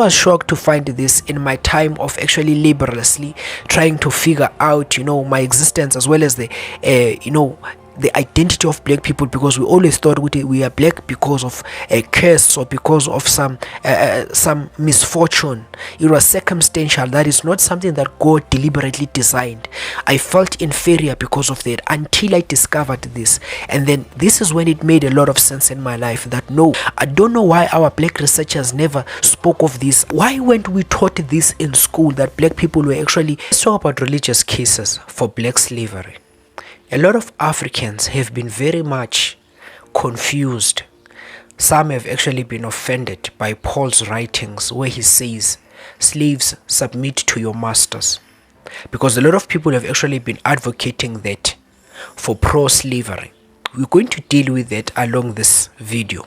I was shocked to find this in my time of actually laboriously trying to figure out, my existence, as well as the identity of black people, because we always thought we are black because of a curse or because of some misfortune. It was circumstantial. That is not something that God deliberately designed. I felt inferior because of that until I discovered this, and then this is when it made a lot of sense in my life that no, I don't know why our black researchers never spoke of this. Why weren't we taught this in school, that black people were actually... Let's talk about religious cases for black slavery. A lot of Africans have been very much confused. Some have actually been offended by Paul's writings where he says, slaves, submit to your masters. Because a lot of people have actually been advocating that for pro-slavery. We're going to deal with that along this video.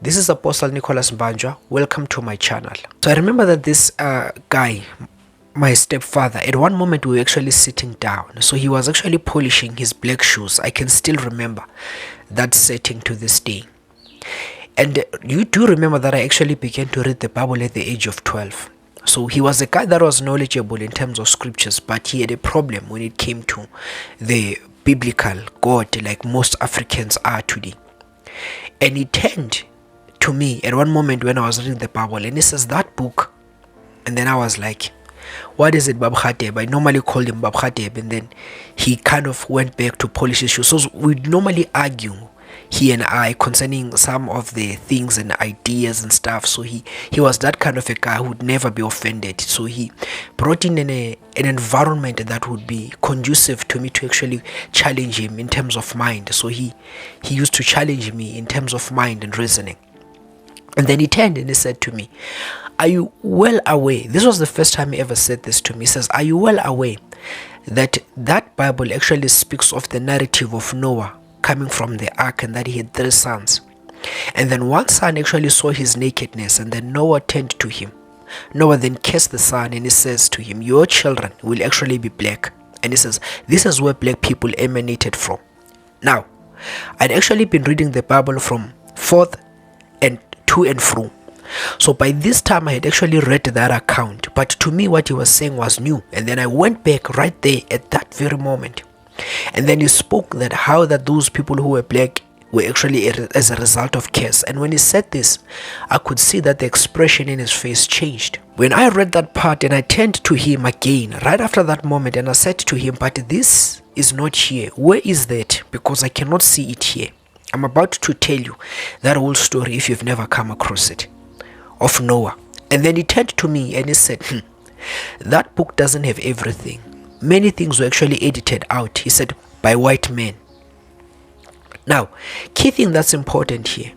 This is Apostle Nicholas Mbanjwa. Welcome to my channel. So I remember that this guy, my stepfather, at one moment we were actually sitting down. So he was actually polishing his black shoes. I can still remember that setting to this day. And you do remember that I actually began to read the Bible at the age of 12. So he was a guy that was knowledgeable in terms of scriptures, but he had a problem when it came to the biblical God, like most Africans are today. And he turned to me at one moment when I was reading the Bible, and he says, that book. And then I was like, what is it, Bab Khateb? I normally called him Bab Khateb, and then he kind of went back to polish his shoes. So we normally argue, he and I, concerning some of the things and ideas and stuff. So he was that kind of a guy who would never be offended. So he brought in an environment that would be conducive to me to actually challenge him in terms of mind. So he used to challenge me in terms of mind and reasoning. And then he turned and he said to me, are you well aware? This was the first time he ever said this to me. He says, are you well aware that Bible actually speaks of the narrative of Noah coming from the ark, and that he had 3 sons? And then one son actually saw his nakedness, and then Noah turned to him. Noah then kissed the son, and he says to him, your children will actually be black. And he says, this is where black people emanated from. Now, I'd actually been reading the Bible from 4th and to and fro. So by this time I had actually read that account, but to me what he was saying was new. And then I went back right there at that very moment, and then he spoke that how that those people who were black were actually as a result of curse. And when he said this, I could see that the expression in his face changed. When I read that part, and I turned to him again right after that moment, and I said to him, but this is not here. Where is that? Because I cannot see it here. I'm about to tell you that whole story if you've never come across it, of Noah. And then he turned to me and he said, that book doesn't have everything. Many things were actually edited out, he said, by white men. Now, key thing that's important here,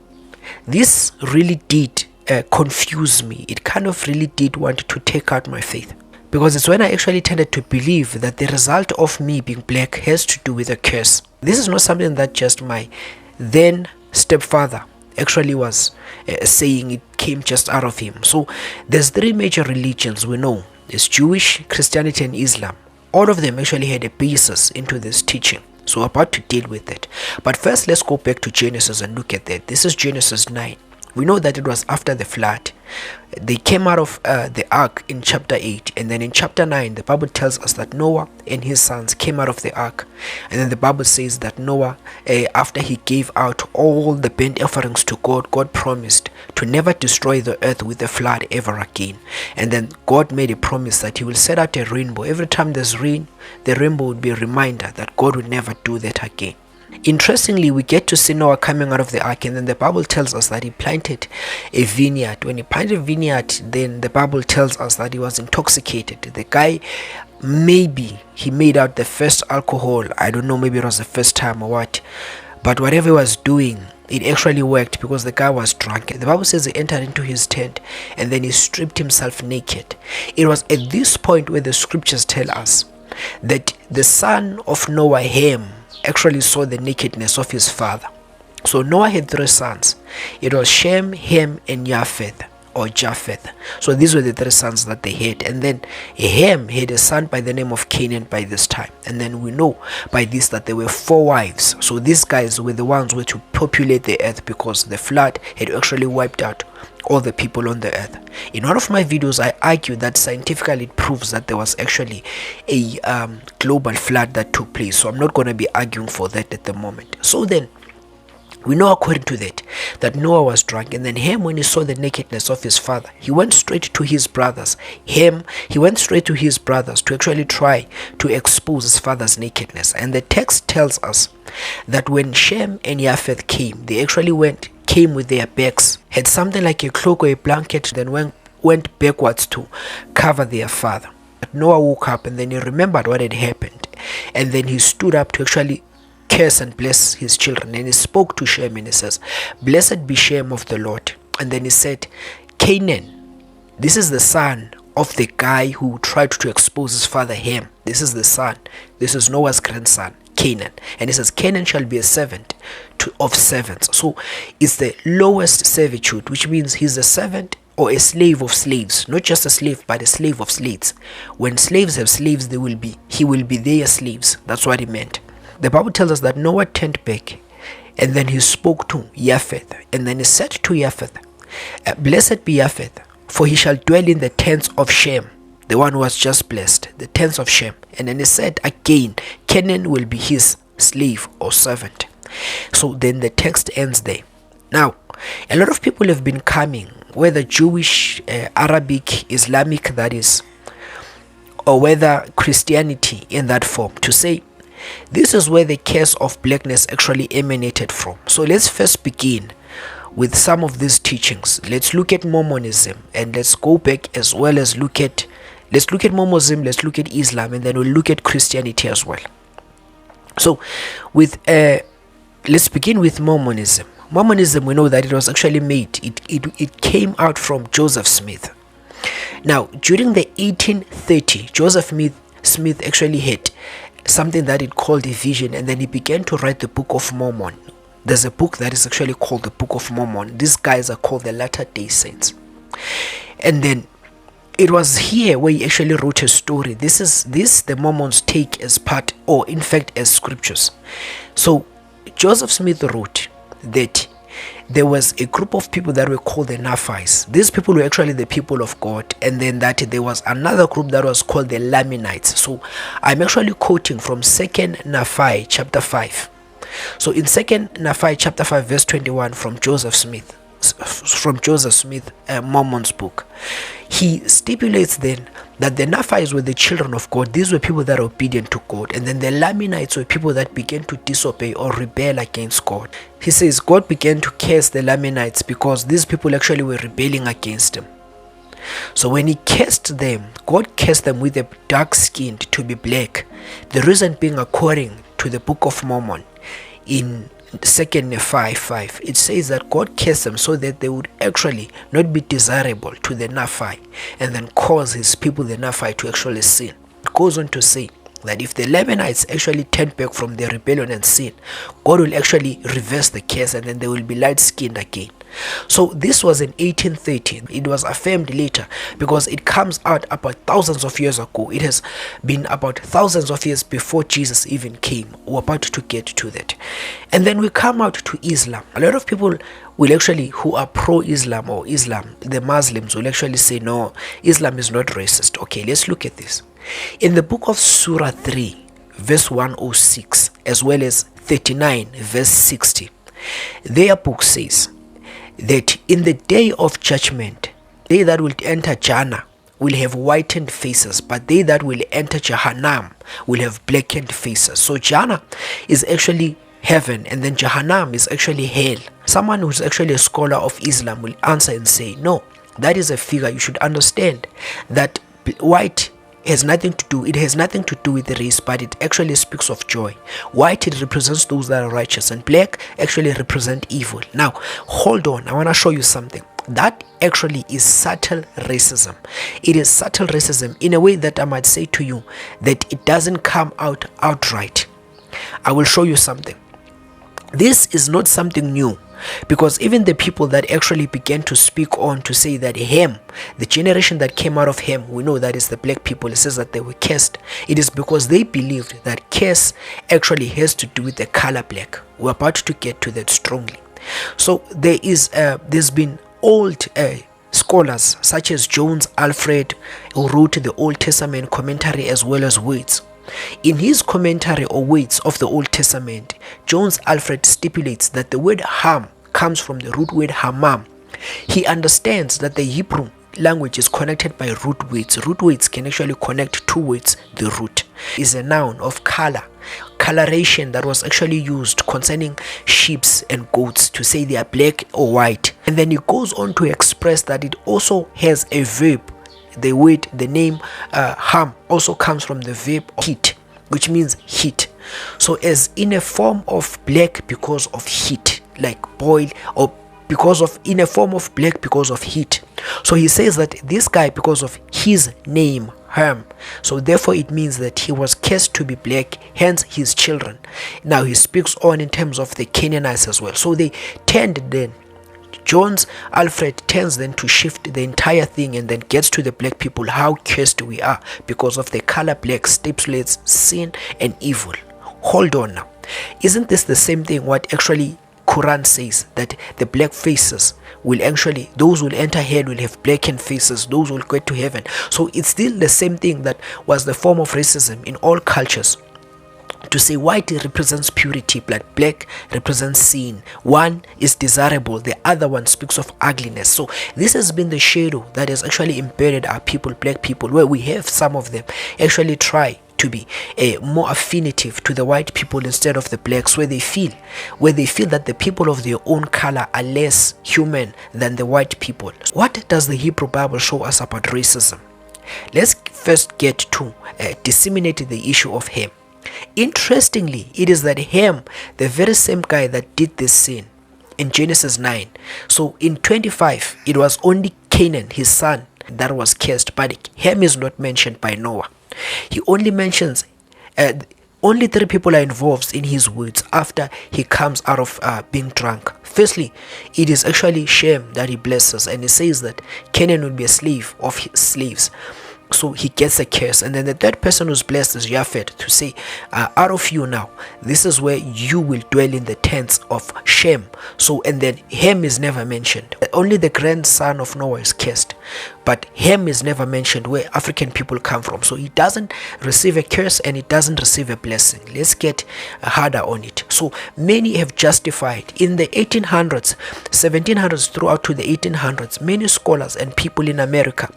this really did confuse me. It kind of really did want to take out my faith, because it's when I actually tended to believe that the result of me being black has to do with a curse. This is not something that just my then stepfather actually was saying. It came just out of him. So there's 3 major religions we know. There's Jewish, Christianity, and Islam. All of them actually had a basis into this teaching. So we're about to deal with it. But first, let's go back to Genesis and look at that. This is Genesis 9. We know that it was after the flood. They came out of the ark in chapter 8, and then in chapter 9 the Bible tells us that Noah and his sons came out of the ark. And then the Bible says that Noah, after he gave out all the burnt offerings to God, God promised to never destroy the earth with a flood ever again. And then God made a promise that he will set out a rainbow. Every time there's rain, the rainbow would be a reminder that God will never do that again. Interestingly, we get to see Noah coming out of the ark, and then the Bible tells us that he planted a vineyard. When he planted a vineyard, then the Bible tells us that he was intoxicated. The guy, maybe he made out the first alcohol. I don't know, maybe it was the first time or what. But whatever he was doing, it actually worked, because the guy was drunk. The Bible says he entered into his tent and then he stripped himself naked. It was at this point where the scriptures tell us that the son of Noah, Ham, actually saw the nakedness of his father. So Noah had 3 sons. It was Shem, Ham, and Japheth. or Japheth. So these were the three sons that they had. And then Ham had a son by the name of Canaan by this time. And then we know by this that there were 4 wives. So these guys were the ones who were to populate the earth, because the flood had actually wiped out all the people on the earth. In one of my videos, I argue that scientifically it proves that there was actually a global flood that took place. So I'm not going to be arguing for that at the moment. So then we know, according to that Noah was drunk, and then Ham, when he saw the nakedness of his father, he went straight to his brothers. He went straight to his brothers to actually try to expose his father's nakedness. And the text tells us that when Shem and Japheth came, they actually came with their backs, had something like a cloak or a blanket, then went backwards to cover their father. But Noah woke up, and then he remembered what had happened, and then he stood up to actually curse and bless his children. And he spoke to Shem, and he says, "Blessed be Shem of the Lord." And then he said, "Canaan, this is the son of the guy who tried to expose his father Ham. This is the son. This is Noah's grandson, Canaan." And he says, "Canaan shall be a servant of servants." So it's the lowest servitude, which means he's a servant or a slave of slaves. Not just a slave, but a slave of slaves. When slaves have slaves, he will be their slaves. That's what he meant. The Bible tells us that Noah turned back, and then he spoke to Japheth, and then he said to Japheth, "Blessed be Japheth, for he shall dwell in the tents of Shem," the one who was just blessed, the tents of Shem. And then he said again, "Canaan will be his slave or servant." So then the text ends there. Now, a lot of people have been coming, whether Jewish, Arabic, Islamic, that is, or whether Christianity in that form, to say this is where the curse of blackness actually emanated from. So let's first begin with some of these teachings. Let's look at Mormonism, and let's go back as well as let's look at Mormonism, let's look at Islam, and then we'll look at Christianity as well. So let's begin with Mormonism. Mormonism, we know that it was actually made, it came out from Joseph Smith. Now, during the 1830, Joseph Smith actually had something that it called a vision, and then he began to write the Book of Mormon. There's a book that is actually called the Book of Mormon. These guys are called the Latter-day Saints. And then it was here where he actually wrote a story. This the Mormons take as part, or in fact as scriptures. So Joseph Smith wrote that there was a group of people that were called the Nephites. These people were actually the people of God, and then that there was another group that was called the Lamanites. So I'm actually quoting from 2nd Nephi chapter 5. So in 2nd Nephi chapter 5 verse 21 from Joseph Smith, Mormon's book, he stipulates then that the Nephites were the children of God. These were people that are obedient to God, and then the Lamanites were people that began to disobey or rebel against God. He says God began to curse the Lamanites because these people actually were rebelling against him. So when he cursed them, God cursed them with the dark skinned to be black. The reason being, according to the Book of Mormon, in 2nd Nephi 5, it says that God cursed them so that they would actually not be desirable to the Nephi, and then cause his people, the Nephi, to actually sin. It goes on to say that if the Lamanites actually turn back from their rebellion and sin, God will actually reverse the curse, and then they will be light-skinned again. So this was in 1813. It was affirmed later because it comes out about thousands of years ago. It has been about thousands of years before Jesus even came. We're about to get to that. And then we come out to Islam. A lot of people will actually, who are pro-Islam or Islam, the Muslims, will actually say, no, Islam is not racist. Okay, let's look at this. In the book of Surah 3, verse 106, as well as 39, verse 60, their book says that in the day of judgment, they that will enter Jannah will have whitened faces, but they that will enter Jahannam will have blackened faces. So Jannah is actually heaven, and then Jahannam is actually hell. Someone who's actually a scholar of Islam will answer and say, no, that is a figure. You should understand that white has nothing to do, it has nothing to do with the race, but it actually speaks of joy. White, it represents those that are righteous, and black actually represent evil. Now, hold on, I want to show you something. That actually is subtle racism. It is subtle racism in a way that I might say to you that it doesn't come out outright. I will show you something. This is not something new, because even the people that actually began to speak on to say that Ham, the generation that came out of Ham, we know that is the black people. It says that they were cursed. It is because they believed that curse actually has to do with the color black. We're about to get to that strongly. So there's been old scholars such as Jones Alfred, who wrote the Old Testament commentary as well as Words. In his commentary or Words of the Old Testament, Jones Alfred stipulates that the word Ham comes from the root word Hamam. He understands that the Hebrew language is connected by root words. Root words can actually connect two words. The root is a noun of color, coloration, that was actually used concerning sheep and goats to say they are black or white. And then he goes on to express that it also has a verb. The name Ham also comes from the verb heat, which means heat. So as in a form of black because of heat, like boil, or in a form of black because of heat. So he says that this guy, because of his name Ham, so therefore it means that he was cursed to be black, hence his children. Now he speaks on in terms of the Canaanites as well. So they tend then, Jones Alfred tends then to shift the entire thing and then gets to the black people, how cursed we are because of the color black stipulates sin and evil. Hold on now. Isn't this the same thing what actually Quran says, that the black faces will actually, those who will enter hell will have blackened faces, those who will get to heaven. So it's still the same thing that was the form of racism in all cultures. To say white represents purity, but black represents sin. One is desirable, the other one speaks of ugliness. So this has been the shadow that has actually embedded our people, black people, where we have some of them actually try to be more affinitive to the white people instead of the blacks, where they feel that the people of their own color are less human than the white people. What does the Hebrew Bible show us about racism? Let's first get to disseminate the issue of Ham. Interestingly, it is that Ham, the very same guy that did this sin in Genesis 9. So in 25, it was only Canaan, his son, that was cursed, but Ham is not mentioned by Noah. He only mentions only 3 people are involved in his words after he comes out of being drunk. Firstly, it is actually Shem that he blesses, and he says that Canaan will be a slave of his slaves. So he gets a curse. And then the third person who's blessed is Japheth, to say, out of you now, this is where you will dwell in the tents of Shem. So, and then Ham is never mentioned. Only the grandson of Noah is cursed, but Ham is never mentioned, where African people come from. So he doesn't receive a curse and he doesn't receive a blessing. Let's get harder on it. So many have justified in the 1800s, 1700s throughout to the 1800s, many scholars and people in America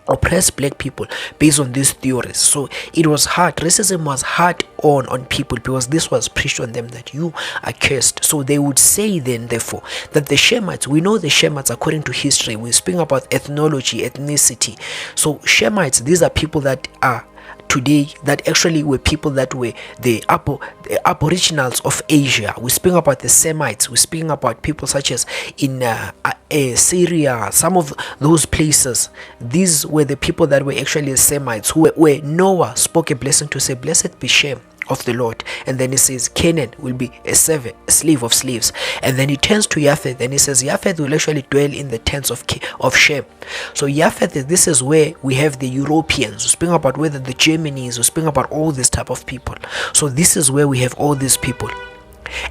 oppress black people based on these theories. So it was hard, racism was hard on people, because this was preached on them that you are cursed. So they would say then, therefore, that the Shemites, we know the Shemites according to history, we speak about ethnology, ethnicity. So Shemites, these are people that are today, that actually were people that were the aboriginals of Asia. We're speaking about the Semites. We're speaking about people such as in Syria, some of those places. These were the people that were actually Semites, where Noah spoke a blessing to say, blessed be Shem of the Lord. And then he says Canaan will be a slave of slaves. And then he turns to Japheth and he says Japheth will actually dwell in the tents of Shem. So Japheth, this is where we have the Europeans, who speak about whether the Germans, who speak about all this type of people. So this is where we have all these people.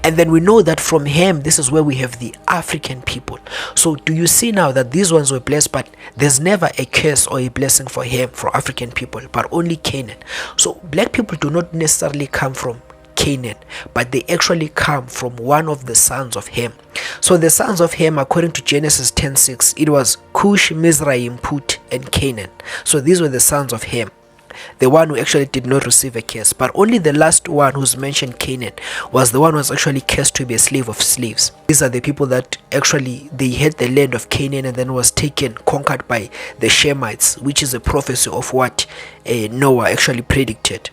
And then we know that from Ham, this is where we have the African people. So do you see now that these ones were blessed, but there's never a curse or a blessing for Ham, for African people, but only Canaan. So black people do not necessarily come from Canaan, but they actually come from one of the sons of Ham. So the sons of Ham, according to Genesis 10:6, it was Cush, Mizraim, Put, and Canaan. So these were the sons of Ham, the one who actually did not receive a curse. But only the last one who's mentioned, Canaan, was the one who was actually cursed to be a slave of slaves. These are the people that actually, they had the land of Canaan and then was conquered by the Shemites, which is a prophecy of what Noah actually predicted.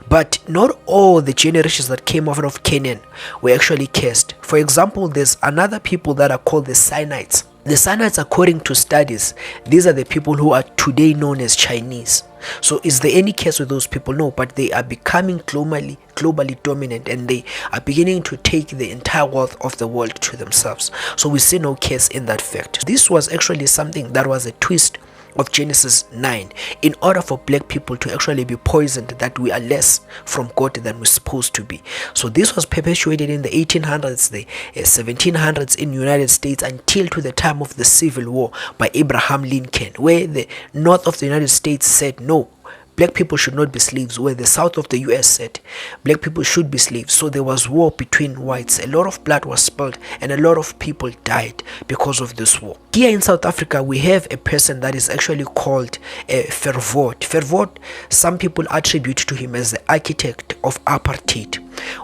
But not all the generations that came out of Canaan were actually cursed. For example, there's another people that are called the Sinites. The Sinites, according to studies, these are the people who are today known as Chinese. So is there any case with those people? No, but they are becoming globally dominant, and they are beginning to take the entire wealth of the world to themselves. So we see no case in that fact. This was actually something that was a twist of Genesis 9, in order for black people to actually be poisoned that we are less from God than we're supposed to be. So this was perpetuated in the 1800s, the 1700s in the United States, until to the time of the Civil War by Abraham Lincoln, where the north of the United States said no, black people should not be slaves, where the south of the US said black people should be slaves. So there was war between whites. A lot of blood was spilled and a lot of people died because of this war. Here in South Africa, we have a person that is actually called Verwoerd. Verwoerd, some people attribute to him as the architect of apartheid,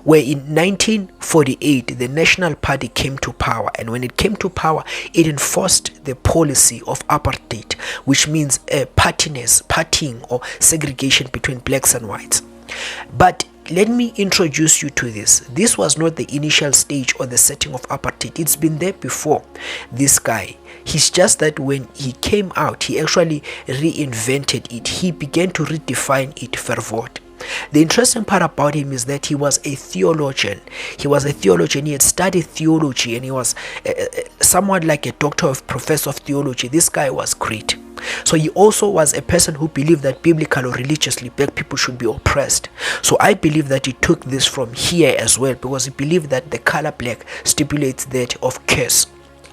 where in 1948 the National Party came to power, and when it came to power, it enforced the policy of apartheid, which means partying or segregation between blacks and whites. But let me introduce you to this. This was not the initial stage or the setting of apartheid. It's been there before. This guy, he's just that when he came out, he actually reinvented it. He began to redefine it. Verwoerd. The interesting part about him is that he was a theologian. He had studied theology, and he was somewhat like a professor of theology. This guy was great. So he also was a person who believed that biblically or religiously black people should be oppressed. So I believe that he took this from here as well, because he believed that the color black stipulates that of curse.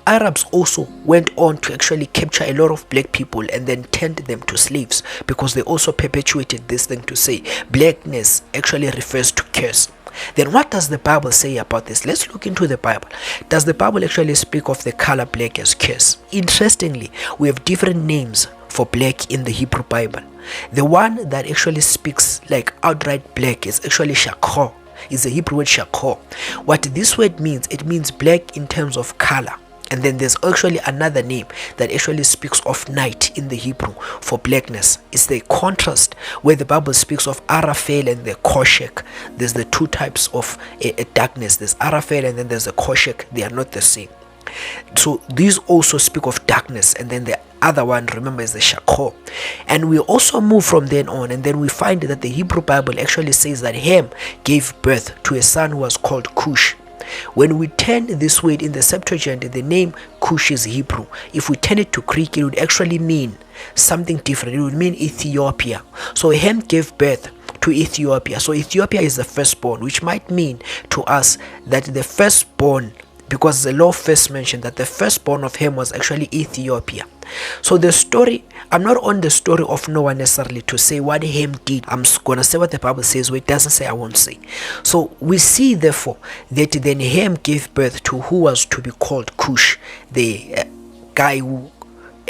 Arabs also went on to actually capture a lot of black people and then turned them to slaves, because they also perpetuated this thing to say blackness actually refers to curse. Then what does the Bible say about this? Let's look into the Bible. Does the Bible actually speak of the color black as curse? Interestingly, we have different names for black in the Hebrew Bible. The one that actually speaks like outright black is actually shakor. Is the Hebrew word shakor. What this word means, it means black in terms of color. And then there's actually another name that actually speaks of night in the Hebrew for blackness. It's the contrast where the Bible speaks of Arafel and the Koshek. There's the two types of darkness. There's Arafel and then there's the Koshek. They are not the same. So these also speak of darkness, and then the other one, remember, is the Shakor. And we also move from then on, and then we find that the Hebrew Bible actually says that Ham gave birth to a son who was called Cush. When we turn this word in the Septuagint, the name Cush is Hebrew. If we turn it to Greek, it would actually mean something different. It would mean Ethiopia. So Ham gave birth to Ethiopia. So Ethiopia is the firstborn, which might mean to us that the firstborn, because the law first mentioned that the firstborn of Ham was actually Ethiopia. So the story, I'm not on the story of Noah necessarily to say what Ham did. I'm going to say what the Bible says, where it doesn't say, I won't say. So we see therefore that then Ham gave birth to who was to be called Cush, the guy who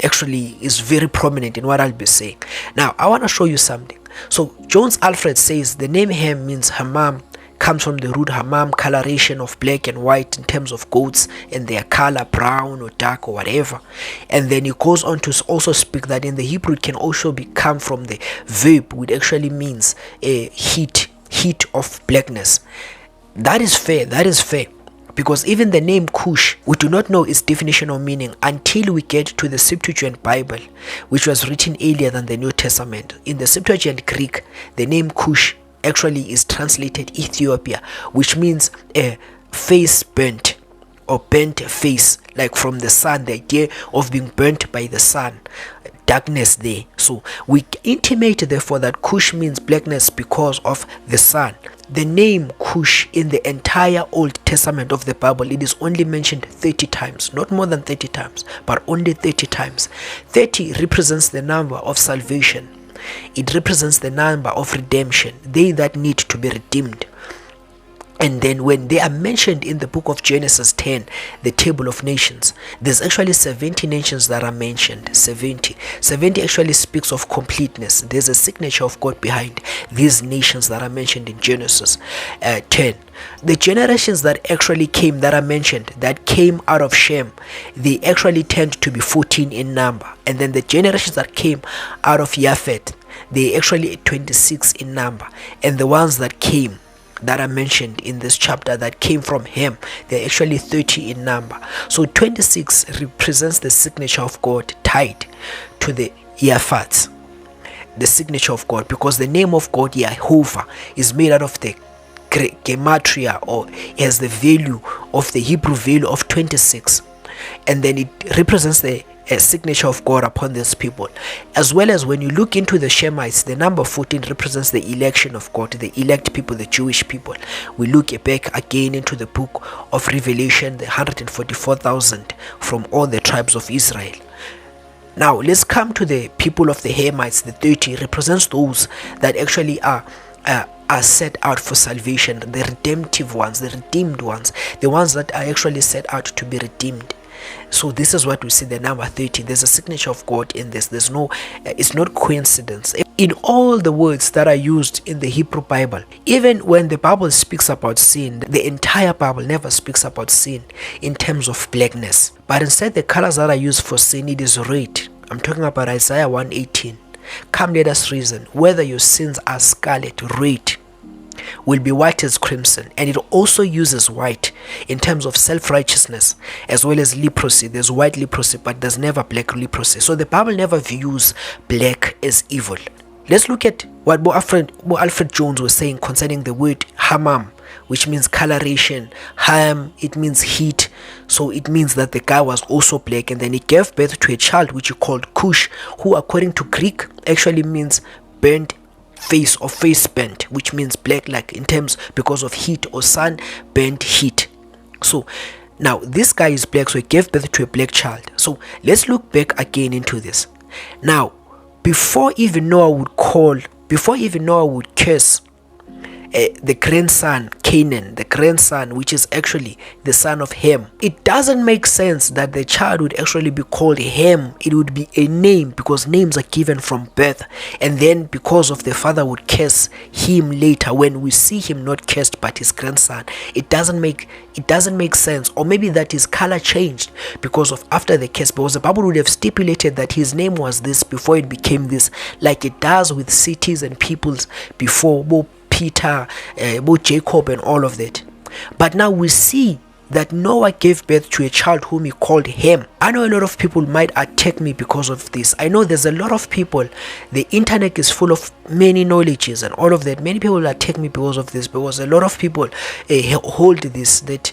actually is very prominent in what I'll be saying. Now I want to show you something. So Jones Alfred says the name Ham means Hammam, comes from the root Hammam, coloration of black and white in terms of goats and their color, brown or dark or whatever. And then he goes on to also speak that in the Hebrew it can also come from the verb, which actually means a heat of blackness. That is fair, because even the name Cush, we do not know its definition or meaning until we get to the Septuagint Bible, which was written earlier than the New Testament. In the Septuagint Greek, the name Cush actually is translated Ethiopia, which means a face burnt or burnt face, like from the sun, the idea of being burnt by the sun, darkness there. So we intimate therefore that Cush means blackness because of the sun. The name Cush in the entire Old Testament of the Bible, it is only mentioned 30 times, not more than 30 times, but only 30 times. 30 represents the number of salvation. It represents the number of redemption, they that need to be redeemed. And then when they are mentioned in the book of Genesis 10, the table of nations, there's actually 70 nations that are mentioned. 70 actually speaks of completeness. There's a signature of God behind these nations that are mentioned in Genesis 10. The generations that actually came, that are mentioned, that came out of Shem, they actually tend to be 14 in number. And then the generations that came out of Japheth, they actually 26 in number. And the ones that came that are mentioned in this chapter that came from Ham. They're actually 30 in number. So 26 represents the signature of God tied to the Yaphats, the signature of God, because the name of God, Yehovah, is made out of the gematria, or has the value of the Hebrew value of 26, and then it represents the signature of God upon these people. As well as when you look into the Shemites, the number 14 represents the election of God, the elect people, the Jewish people. We look back again into the book of Revelation, the 144,000 from all the tribes of Israel. Now let's come to the people of the Hamites. The 30 represents those that actually are set out for salvation, the redemptive ones, the redeemed ones, the ones that are actually set out to be redeemed. So this is what we see, the number 30. There's a signature of God in this. There's no, it's not coincidence. In all the words that are used in the Hebrew Bible, even when the Bible speaks about sin, the entire Bible never speaks about sin in terms of blackness, but instead the colors that are used for sin, it is red. I'm talking about Isaiah 1:18. Come, let us reason whether your sins are scarlet, red, will be white as crimson. And it also uses white in terms of self-righteousness as well as leprosy. There's white leprosy, but there's never black leprosy. So the Bible never views black as evil. Let's look at what Bo Alfred Jones was saying concerning the word hamam, which means coloration. Ham, it means heat. So it means that the guy was also black, and then he gave birth to a child which he called Cush, who according to Greek actually means burnt face or face burnt, which means black, like in terms because of heat or sun burnt heat. So now this guy is black, so he gave birth to a black child. So let's look back again into this. Now before even Noah would curse the grandson Canaan, the grandson which is actually the son of Ham, it doesn't make sense that the child would actually be called Ham. It would be a name, because names are given from birth, and then because of the father would curse him later when we see him not cursed but his grandson. It doesn't make sense. Or maybe that his color changed because of after the curse, because the Bible would have stipulated that his name was this before it became this, like it does with cities and peoples before Peter, Jacob and all of that. But now we see that Noah gave birth to a child whom he called Ham. I know a lot of people might attack me because of this. I know there's a lot of people, the internet is full of many knowledges and all of that. Many people attack me because of this, because a lot of people hold this, that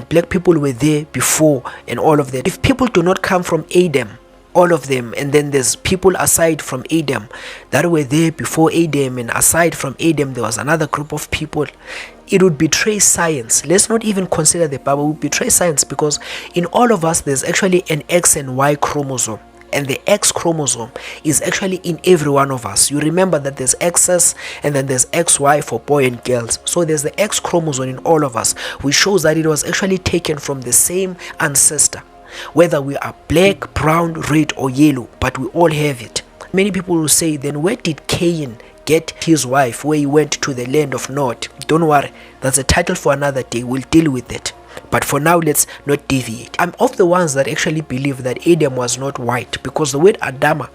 black people were there before and all of that. If people do not come from Adam, all of them, and then there's people aside from Adam that were there before Adam, and aside from Adam there was another group of people, it would betray science. Let's not even consider the Bible. It would betray science, because in all of us there's actually an X and Y chromosome, and the X chromosome is actually in every one of us. You remember that there's XS and then there's XY for boy and girls. So there's the X chromosome in all of us, which shows that it was actually taken from the same ancestor, whether we are black, brown, red or yellow, but we all have it. Many people will say, then where did Cain get his wife, where he went to the land of Nod? Don't worry, that's a title for another day. We'll deal with it, but for now let's not deviate. I'm of the ones that actually believe that Adam was not white, because the word Adama,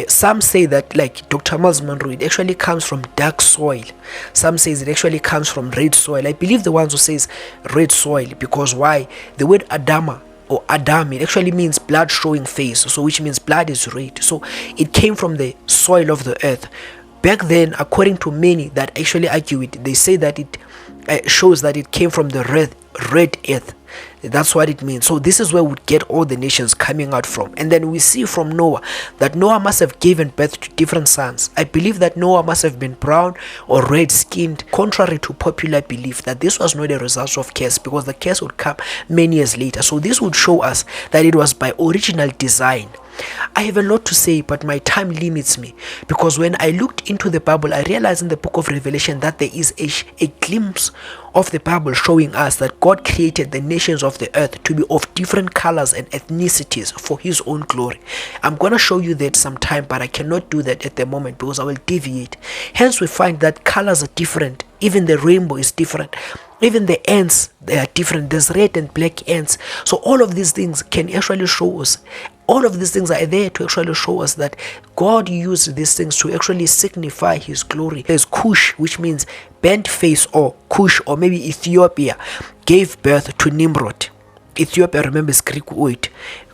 some say that, like Dr. Miles Monroe, it actually comes from dark soil. Some says it actually comes from red soil. I believe the ones who says red soil, because why? The word Adama or Adam, it actually means blood showing face, so which means blood is red. So it came from the soil of the earth. Back then, according to many that actually argue it, they say that it shows that it came from the red earth. That's what it means. So this is where we get all the nations coming out from. And then we see from Noah that Noah must have given birth to different sons. I believe that Noah must have been brown or red skinned, contrary to popular belief that this was not a result of curse, because the curse would come many years later. So this would show us that it was by original design. I have a lot to say, but my time limits me, because when I looked into the Bible, I realized in the book of Revelation that there is a glimpse of the Bible showing us that God created the nations of the earth to be of different colors and ethnicities for his own glory. I'm going to show you that sometime, but I cannot do that at the moment because I will deviate. Hence we find that colors are different. Even the rainbow is different. Even the ants, they are different. There's red and black ants. So all of these things can actually show us All of these things are there to actually show us that God used these things to actually signify his glory. There's Cush, which means bent face, or Cush, or maybe Ethiopia, gave birth to Nimrod. Ethiopia, remember, is Greek word.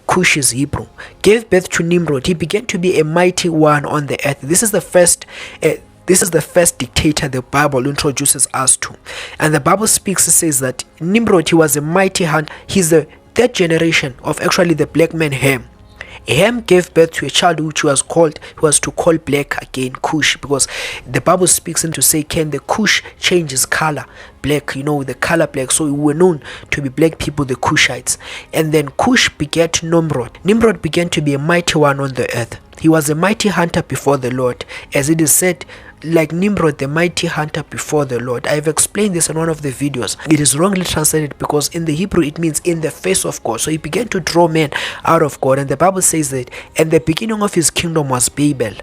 Cush is Hebrew. Gave birth to Nimrod. He began to be a mighty one on the earth. This is the first dictator the Bible introduces us to. And the Bible speaks, it says that Nimrod, he was a mighty hunter. He's the third generation of actually the black man Ham. Ham gave birth to a child which was to call black again Cush, because the Bible speaks him to say, can the Cush change his color black, the color black? So we were known to be black people, the Cushites. And then Cush begat Nimrod. Nimrod began to be a mighty one on the earth. He was a mighty hunter before the Lord, as it is said, like Nimrod, the mighty hunter before the Lord. I've explained this in one of the videos. It is wrongly translated because in the Hebrew it means in the face of God. So he began to draw men out of God, and the Bible says that, and the beginning of his kingdom was Babel.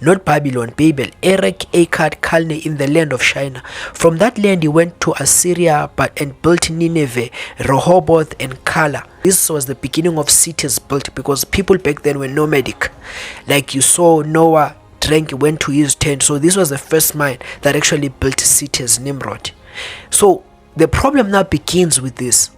Not Babylon, Babel, Erech, Akkad, Calneh, in the land of Shinar. From that land he went to Assyria and built Nineveh, Rehoboth, and Calah. This was the beginning of cities built, because people back then were nomadic. Like you saw Noah went to his tent. So this was the first man that actually built cities, Nimrod. So the problem now begins with this,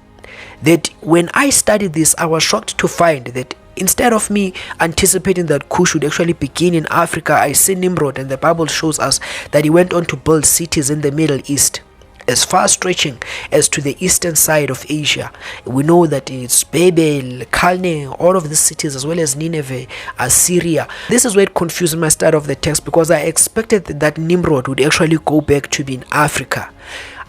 that when I studied this, I was shocked to find that instead of me anticipating that Cush would actually begin in Africa, I see Nimrod, and the Bible shows us that he went on to build cities in the Middle East, as far stretching as to the eastern side of Asia. We know that it's Babel, Calneh, all of these cities, as well as Nineveh, Assyria. This is where it confused my start of the text, because I expected that Nimrod would actually go back to be in Africa.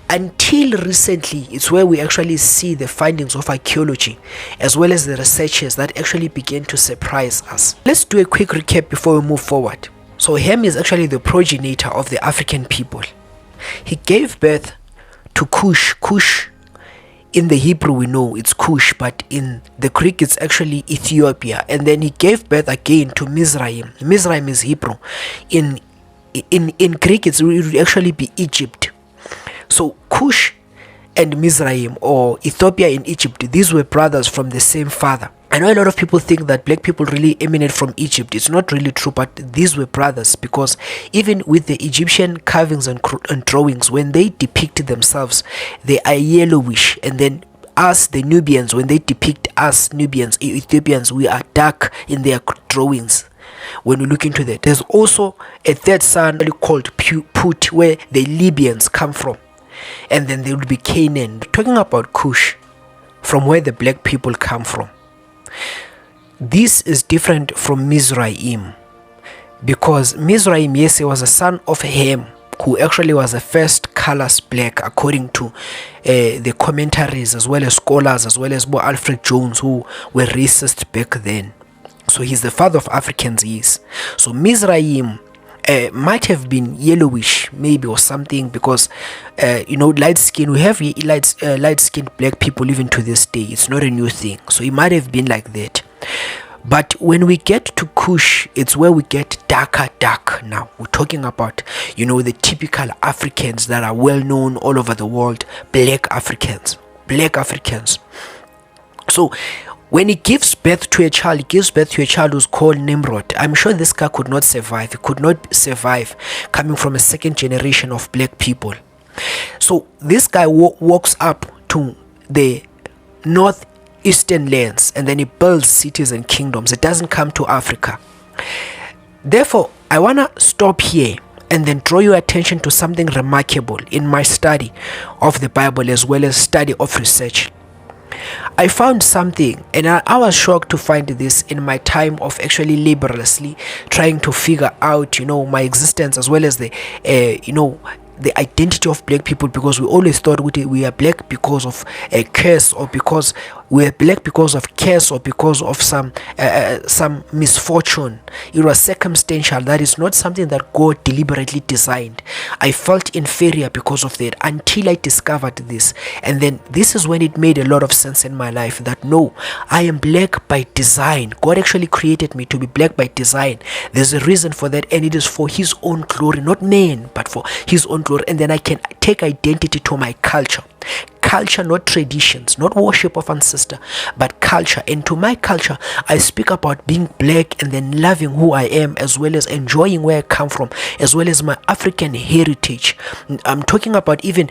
Until recently, it's where we actually see the findings of archaeology, as well as the researchers that actually began to surprise us. Let's do a quick recap before we move forward. So Ham is actually the progenitor of the African people. He gave birth to Cush. Cush, in the Hebrew we know it's Cush, but in the Greek it's actually Ethiopia. And then he gave birth again to Mizraim. Mizraim is Hebrew. In Greek it would actually be Egypt. So Cush and Mizraim, or Ethiopia and Egypt, these were brothers from the same father. I know a lot of people think that black people really emanate from Egypt. It's not really true, but these were brothers, because even with the Egyptian carvings and drawings, when they depict themselves, they are yellowish. And then us, the Nubians, when they depict us Nubians, Ethiopians, we are dark in their drawings. When we look into that, there's also a third son called Put, where the Libyans come from. And then there will be Canaan. Talking about Cush, from where the black people come from. This is different from Mizraim, because Mizraim, yes, he was a son of Ham, who actually was the first colorless black, according to the commentaries, as well as scholars, as well as Alfred Jones, who were racist back then. So he's the father of Africans, yes. So Mizraim might have been yellowish, maybe, or something, because light skin, we have light skinned black people even to this day. It's not a new thing, so it might have been like that. But when we get to Cush, it's where we get dark. Now we're talking about the typical Africans that are well known all over the world, black Africans. So when he gives birth to a child, who's called Nimrod. I'm sure this guy could not survive. He could not survive coming from a second generation of black people. So this guy walks up to the northeastern lands, and then he builds cities and kingdoms. It doesn't come to Africa. Therefore, I want to stop here and then draw your attention to something remarkable in my study of the Bible, as well as study of research. I found something, and I was shocked to find this in my time of actually laboriously trying to figure out, my existence, as well as the identity of black people, because we always thought we are black because of a curse, or because we are black because of curse, or because of some misfortune. It was circumstantial. That is not something that God deliberately designed. I felt inferior because of that until I discovered this, and then this is when it made a lot of sense in my life, that no, I am black by design. God actually created me to be black by design. There's a reason for that, and it is for his own glory, not man, but for his own glory. And then I can take identity to my culture. culture, not traditions, not worship of ancestor, but culture. And to my culture, I speak about being black and then loving who I am, as well as enjoying where I come from, as well as my African heritage. I'm talking about even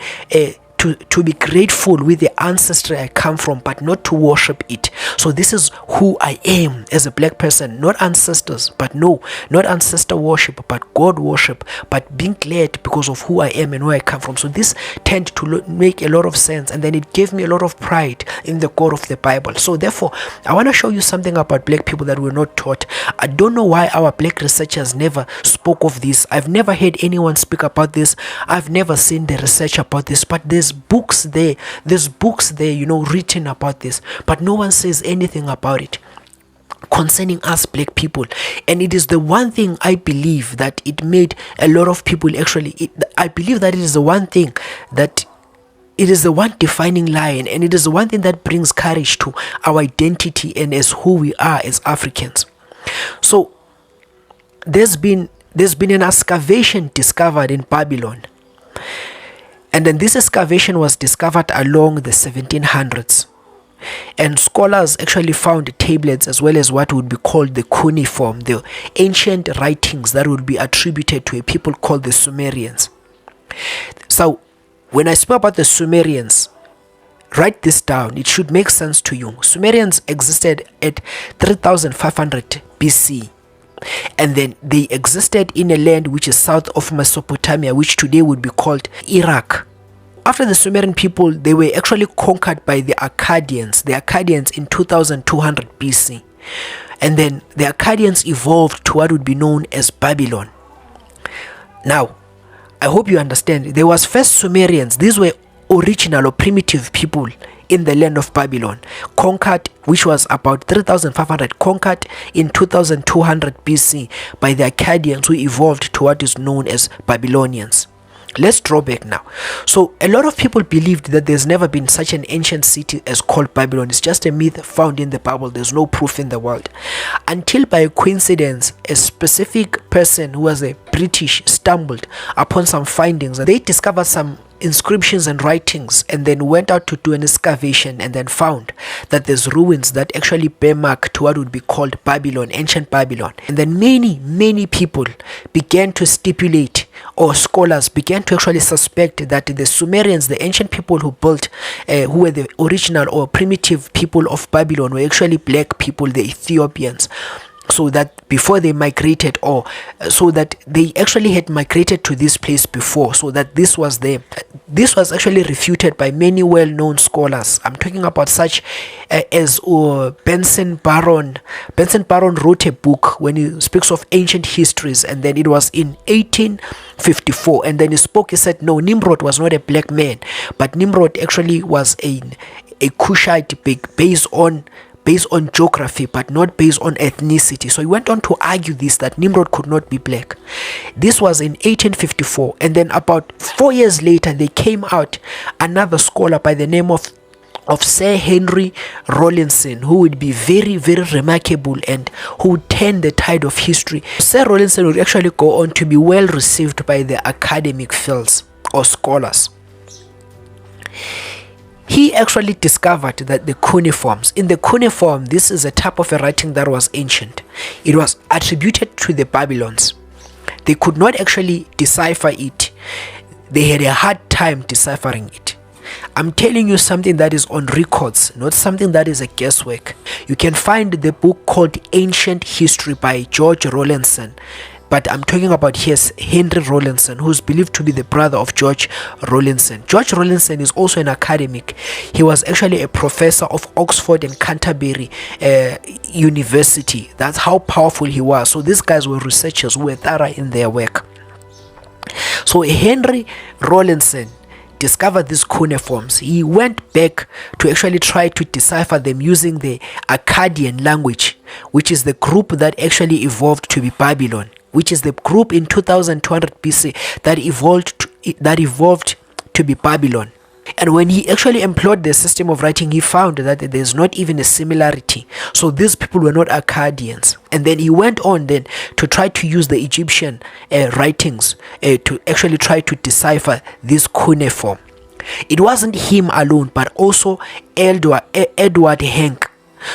to be grateful with the ancestry I come from, but not to worship it. So this is who I am as a black person, not ancestors, but no, not ancestor worship, but God worship, but being glad because of who I am and where I come from. So this tend to make a lot of sense, and then it gave me a lot of pride in the God of the Bible. So therefore, I want to show you something about black people that we're not taught. I don't know why our black researchers never spoke of this. I've never heard anyone speak about this. I've never seen the research about this, but there's books there, written about this, but no one says anything about it concerning us black people. And it is the one thing I believe that it made a lot of people I believe that it is the one thing that it is the one defining line, and it is the one thing that brings courage to our identity and as who we are as Africans. So there's been an excavation discovered in Babylon. And then this excavation was discovered along the 1700s. And scholars actually found tablets as well as what would be called the cuneiform, the ancient writings that would be attributed to a people called the Sumerians. So when I speak about the Sumerians, write this down. It should make sense to you. Sumerians existed at 3500 BC. And then they existed in a land which is south of Mesopotamia, which today would be called Iraq. After the Sumerian people, they were actually conquered by the Akkadians in 2200 BC. And then the Akkadians evolved to what would be known as Babylon. Now, I hope you understand. There was first Sumerians. These were original or primitive people in the land of Babylon, conquered, which was about 3500, conquered in 2200 BC by the Akkadians, who evolved to what is known as Babylonians. Let's draw back now. So a lot of people believed that there's never been such an ancient city as called Babylon. It's just a myth found in the Bible. There's no proof in the world. Until by coincidence, a specific person who was a British stumbled upon some findings, and they discovered some inscriptions and writings, and then went out to do an excavation, and then found that there's ruins that actually bear mark to what would be called Babylon, ancient Babylon. And then many people began to stipulate, or scholars began to actually suspect, that the Sumerians, the ancient people who built, who were the original or primitive people of Babylon, were actually black people, the Ethiopians. So that before they migrated, or so that they actually had migrated to this place before, so that this was there. This was actually refuted by many well-known scholars. I'm talking about such as Benson Baron. Benson Baron wrote a book when he speaks of ancient histories, and then it was in 1854, and then he said, no, Nimrod was not a black man, but Nimrod actually was a Cushite, based on geography, but not based on ethnicity. So he went on to argue this, that Nimrod could not be black. This was in 1854, and then about 4 years later, they came out another scholar by the name of Sir Henry Rawlinson, who would be very, very remarkable and who would turn the tide of history. Sir Rawlinson would actually go on to be well received by the academic fields or scholars. He actually discovered that the cuneiforms, in the cuneiform, this is a type of a writing that was ancient. It was attributed to the Babylons. They could not actually decipher it. They had a hard time deciphering it. I'm telling you something that is on records, not something that is a guesswork. You can find the book called Ancient History by George Rawlinson. But I'm talking about here Henry Rawlinson, who's believed to be the brother of George Rawlinson. George Rawlinson is also an academic. He was actually a professor of Oxford and Canterbury University. That's how powerful he was. So these guys were researchers who were thorough in their work. So Henry Rawlinson discovered these cuneiforms. He went back to actually try to decipher them using the Akkadian language, which is the group that actually evolved to be Babylon, which is the group in 2200 BC that evolved to be Babylon. And when he actually employed the system of writing, he found that there's not even a similarity. So these people were not Akkadians. And then he went on then to try to use the Egyptian writings to actually try to decipher this cuneiform. It wasn't him alone, but also Edward Henk.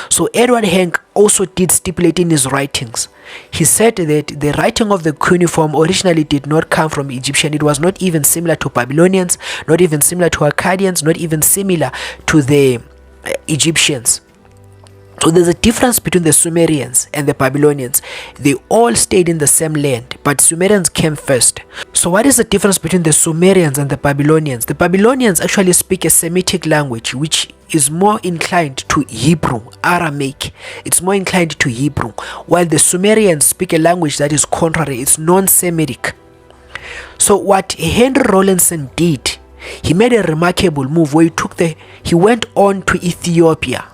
So Edward Henk also did stipulate in his writings. He said that the writing of the cuneiform originally did not come from Egyptian. It was not even similar to Babylonians, not even similar to Akkadians, not even similar to the Egyptians. So there's a difference between the Sumerians and the Babylonians. They all stayed in the same land, but Sumerians came first. So what is the difference between the Sumerians and the Babylonians? The Babylonians actually speak a Semitic language which is more inclined to Hebrew, Aramaic. It's more inclined to Hebrew, while the Sumerians speak a language that is contrary. It's non-Semitic. So what Henry Rawlinson did, he made a remarkable move where he went on to Ethiopia,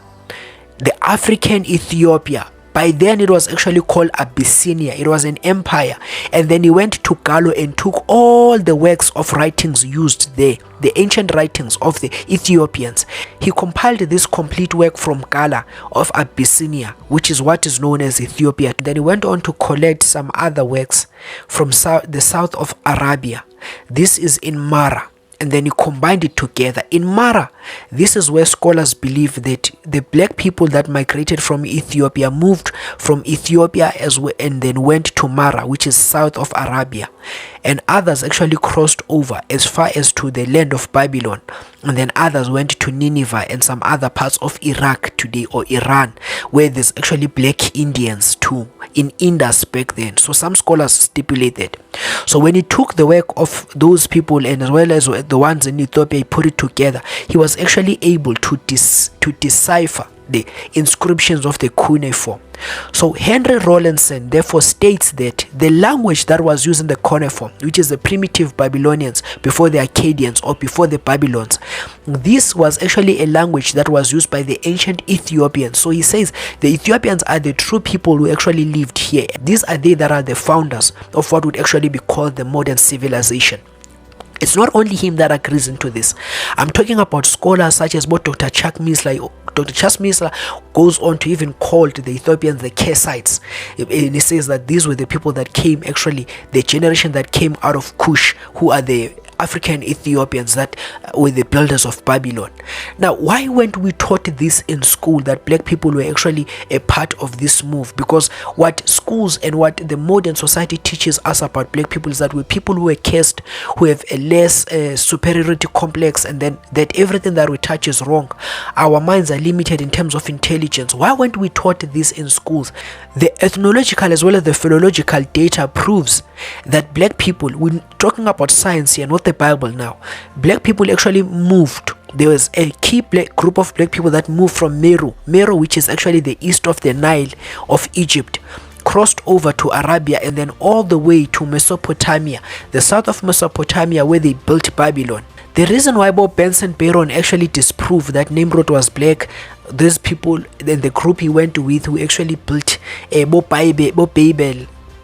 the African Ethiopia. By then it was actually called Abyssinia. It was an empire. And then he went to Gallo and took all the works of writings used there, the ancient writings of the Ethiopians. He compiled this complete work from Gala of Abyssinia, which is what is known as Ethiopia. Then he went on to collect some other works from the south of Arabia. This is in Mara. And then he combined it together. In Mara, this is where scholars believe that the black people that migrated from Ethiopia moved from Ethiopia and then went to Mara, which is south of Arabia. And others actually crossed over as far as to the land of Babylon. And then others went to Nineveh and some other parts of Iraq today, or Iran, where there's actually black Indians too, in Indus back then. So some scholars stipulate that. So when he took the work of those people and as well as the ones in Ethiopia, he put it together, he was actually able to decipher the inscriptions of the cuneiform. So Henry Rawlinson therefore states that the language that was used in the cuneiform, which is the primitive Babylonians before the Akkadians or before the Babylons, this was actually a language that was used by the ancient Ethiopians. So he says the Ethiopians are the true people who actually lived here. These are they that are the founders of what would actually be called the modern civilization. It's not only him that agrees into this. I'm talking about scholars such as both Dr. Chuck Missler. Dr. Chuck Missler goes on to even call the Ethiopians the Kesites. And he says that these were the people that came, actually, the generation that came out of Cush, who are the African Ethiopians that were the builders of Babylon. Now, why weren't we taught this in school, that black people were actually a part of this move? Because what schools and what the modern society teaches us about black people is that we're people who are cursed, who have a less superiority complex, and then that everything that we touch is wrong. Our minds are limited in terms of intelligence. Why weren't we taught this in schools? The ethnological as well as the philological data proves that black people, we're talking about science here, not the Bible now, black people actually moved. There was a key group of black people that moved from Meru, which is actually the east of the Nile of Egypt, crossed over to Arabia and then all the way to Mesopotamia, the south of Mesopotamia, where they built Babylon. The reason why Bob Benson Baron actually disproved that Nimrod was black, these people in the group he went with who actually built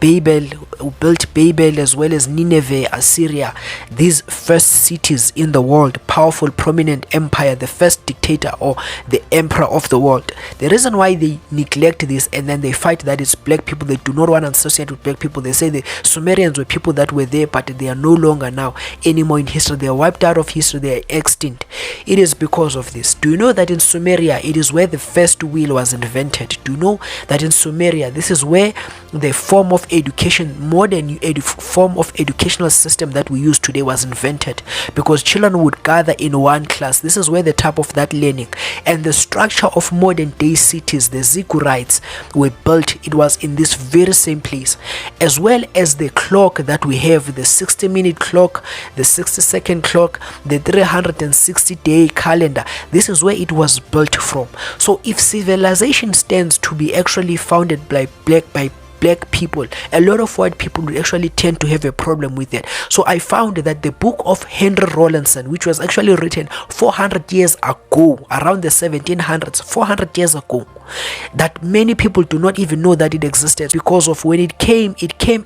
Babel, who built Babel as well as Nineveh, Assyria, these first cities in the world, powerful, prominent empire, the first dictator or the emperor of the world. The reason why they neglect this and then they fight that it's black people, they do not want to associate with black people. They say the Sumerians were people that were there, but they are no longer now anymore in history. They are wiped out of history. They are extinct. It is because of this. Do you know that in Sumeria, it is where the first wheel was invented? Do you know that in Sumeria, this is where the form of education, modern form of educational system that we use today was invented, because children would gather in one class. This is where the type of that learning and the structure of modern day cities, the ziggurats, were built. It was in this very same place, as well as the clock that we have, the 60-minute clock, the 60-second clock, the 360-day calendar. This is where it was built from. So if civilization stands to be actually founded by black people, a lot of white people will actually tend to have a problem with it. So I found that the book of Henry Rawlinson, which was actually written 400 years ago, around the 1700s, 400 years ago, that many people do not even know that it existed, because of when it came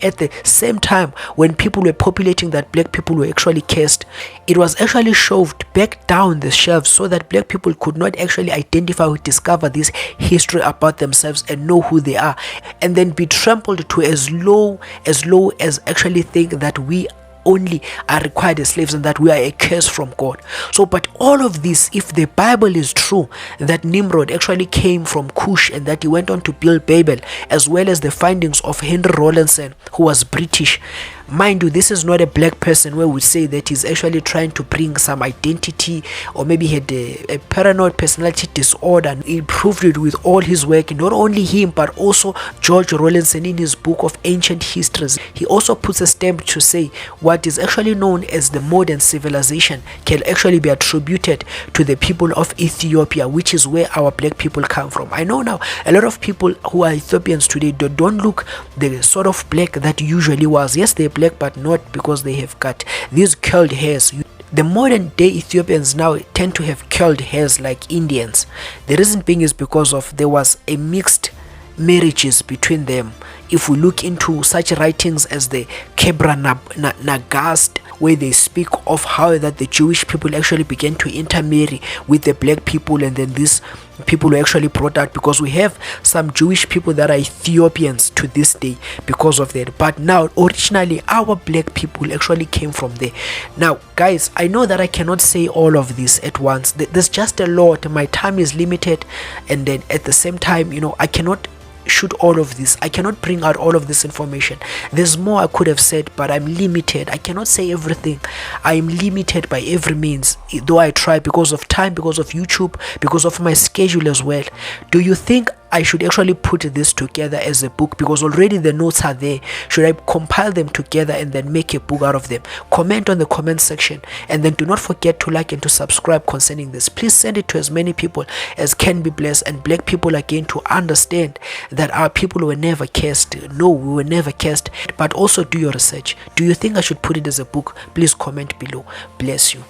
at the same time when people were populating that black people were actually cursed. It was actually shoved back down the shelves so that black people could not actually identify or discover this history about themselves and know who they are, and then be trampled to as low as actually think that we only are required as slaves and that we are a curse from God. So, but all of this, if the Bible is true, that Nimrod actually came from Cush and that he went on to build Babel, as well as the findings of Henry Rawlinson, who was British. Mind you, this is not a black person where we say that he's actually trying to bring some identity, or maybe he had a paranoid personality disorder. He proved it with all his work. Not only him, but also George Rawlinson in his book of Ancient Histories. He also puts a stamp to say what is actually known as the modern civilization can actually be attributed to the people of Ethiopia, which is where our black people come from. I know now a lot of people who are Ethiopians today don't look the sort of black that usually was. Yes, they're black, but not because they have got these curled hairs. The modern day Ethiopians now tend to have curled hairs like Indians. The reason being is because of there was a mixed marriages between them. If we look into such writings as the Kebra Nagast, where they speak of how that the Jewish people actually began to intermarry with the black people, and then these people were actually brought out, because we have some Jewish people that are Ethiopians to this day because of that. But now originally our black people actually came from there. Now guys, I know that I cannot say all of this at once. There's just a lot. My time is limited, and then at the same time, I cannot shoot all of this. I cannot bring out all of this information. There's more I could have said, but I'm limited. I cannot say everything. I'm limited by every means, though I try, because of time, because of YouTube, because of my schedule as well. Do you think I should actually put this together as a book? Because already the notes are there. Should I compile them together and then make a book out of them? Comment on the comment section, and then do not forget to like and to subscribe concerning this. Please send it to as many people as can be blessed, and black people again to understand that our people were never cursed. No, we were never cursed. But also do your research. Do you think I should put it as a book? Please comment below. Bless you.